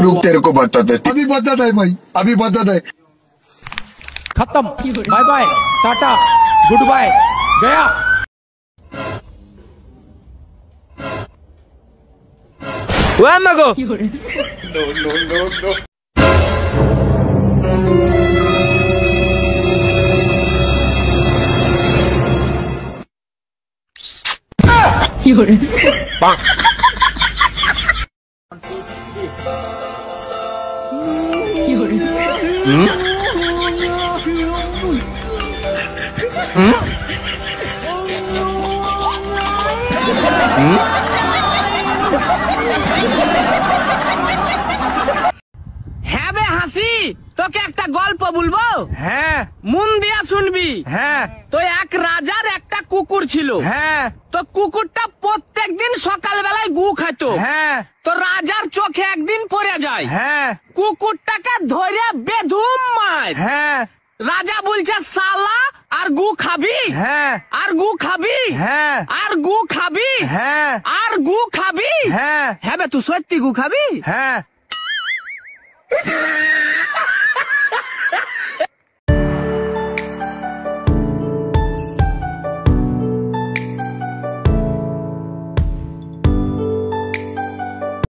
रुक तेरे को बताते, अभी बताता है भाई, अभी बताता है। खत्म, bye bye, tata, goodbye, गया। ওই মাগো नो नो नो नो। হ্যাঁ বে হাসি, তোকে একটা গল্প বলবো। হ্যাঁ, মন দিয়া শুনবি। হ্যাঁ, তো এক রাজার একটা কুকুর ছিল। হ্যাঁ, তো কুকুরটা প্রত্যেক দিন সকালবেলায় গু খাইতো। হ্যাঁ, তো রাজার চোখে একদিন পড়ে যায়। হ্যাঁ, কুকুরটাকে ধরে বেধুম মার। হ্যাঁ, রাজা বলছে সালা আর গু খাবি। হ্যাঁ, আর গু খাবি। হ্যাঁ, আর গু খাবি। হ্যাঁ, আর গু খাবি। হ্যাঁ, হ্যাঁ বে তুই সত্যি গু খাবি। হ্যাঁ।